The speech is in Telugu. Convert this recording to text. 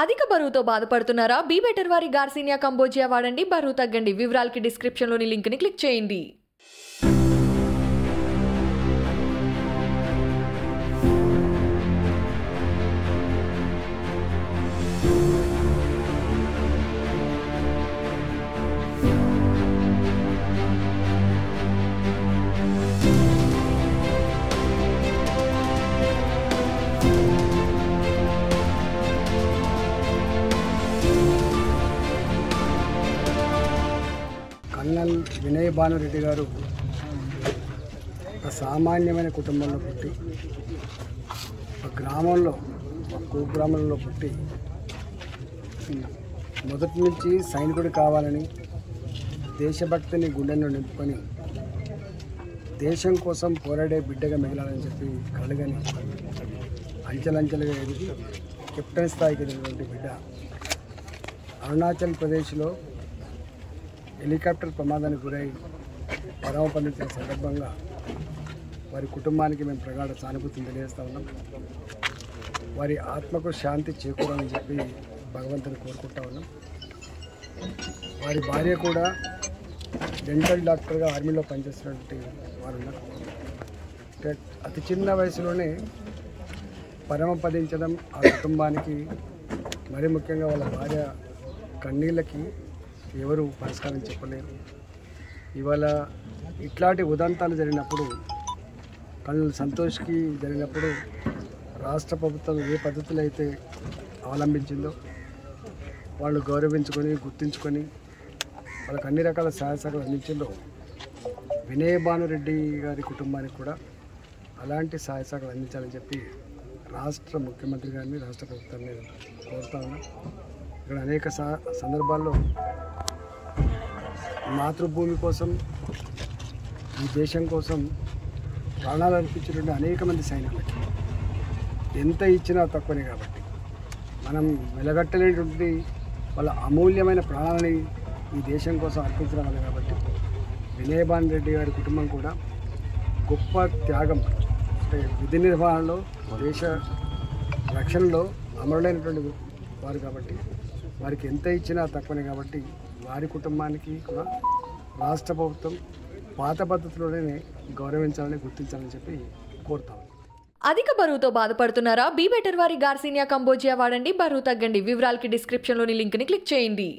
అధిక బరువుతో బాధపడుతున్నారా? బీ బెటర్ వారి గార్సినియా కంబోజియా వాడండి, బరువు తగ్గండి. వివరాలకి డిస్క్రిప్షన్లోని లింక్ని క్లిక్ చేయండి. కల్నల్ వినయ్ భానురెడ్డి గారు ఒక సామాన్యమైన కుటుంబంలో పుట్టి ఒక గ్రామంలో ఒక కుగ్రామంలో పుట్టి మొదటి నుంచి సైనికుడు కావాలని దేశభక్తిని గుండెను నింపుకొని దేశం కోసం పోరాడే బిడ్డగా మిగలాలని చెప్పి కలగని అంచెలంచెలుగా ఎదిగి కెప్టెన్ స్థాయికి ఎదిగినటువంటి బిడ్డ అరుణాచల్ ప్రదేశ్లో హెలికాప్టర్ ప్రమాదానికి గురై పరమపదించిన సందర్భంగా వారి కుటుంబానికి మేము ప్రగాఢ సానుభూతిని తెలియజేస్తూ ఉన్నాం. వారి ఆత్మకు శాంతి చేకూరాలని చెప్పి భగవంతుని కోరుకుంటా ఉన్నాం. వారి భార్య కూడా డెంటల్ డాక్టర్గా ఆర్మీలో పనిచేస్తున్నటువంటి వారు ఉన్నారు. అతి చిన్న వయసులోనే పరమపదించడం ఆ కుటుంబానికి, మరి ముఖ్యంగా వాళ్ళ భార్య కన్నీళ్ళకి ఎవరు పరిష్కారం చెప్పలేరు. ఇవాళ ఇట్లాంటి ఉదంతాలు జరిగినప్పుడు, కల్నల్ సంతోష్కి జరిగినప్పుడు రాష్ట్ర ప్రభుత్వం ఏ పద్ధతులు అయితే అవలంబించిందో వాళ్ళు గౌరవించుకొని గుర్తించుకొని వాళ్ళకి అన్ని రకాల సహాయ సహకారాలు అందించిందో, వినయ్ భానురెడ్డి గారి కుటుంబానికి కూడా అలాంటి సహాయ సహకారాలు అందించాలని చెప్పి రాష్ట్ర ముఖ్యమంత్రి గారిని, రాష్ట్ర ప్రభుత్వాన్ని కోరుతా ఉన్నాం. ఇక్కడ అనేక సందర్భాల్లో మాతృభూమి కోసం, ఈ దేశం కోసం ప్రాణాలు అర్పించినటువంటి అనేక మంది సైనికులకి ఎంత ఇచ్చినా తక్కువనే. కాబట్టి మనం వెలగట్టలేటువంటి వాళ్ళ అమూల్యమైన ప్రాణాలని ఈ దేశం కోసం అర్పించడం వల్ల, కాబట్టి వినయ్ భానురెడ్డి గారి కుటుంబం కూడా గొప్ప త్యాగం, అంటే విధి నిర్వహణలో, దేశ రక్షణలో అమరులైనటువంటి వారు. కాబట్టి వారికి ఎంత ఇచ్చినా తక్కువనే. కాబట్టి వారి కుటుంబానికి కూడా రాష్ట్ర ప్రభుత్వం పాత పద్ధతిలోనే గౌరవించాలని, గుర్తించాలని చెప్పి కోరుతాం. అధిక బరువుతో బాధపడుతున్నారా? బీ బెటర్ వారి గార్సినియా కంబోజియా వాడండి, బరువు తగ్గండి. వివరాలకి డిస్క్రిప్షన్లోని లింక్ని క్లిక్ చేయండి.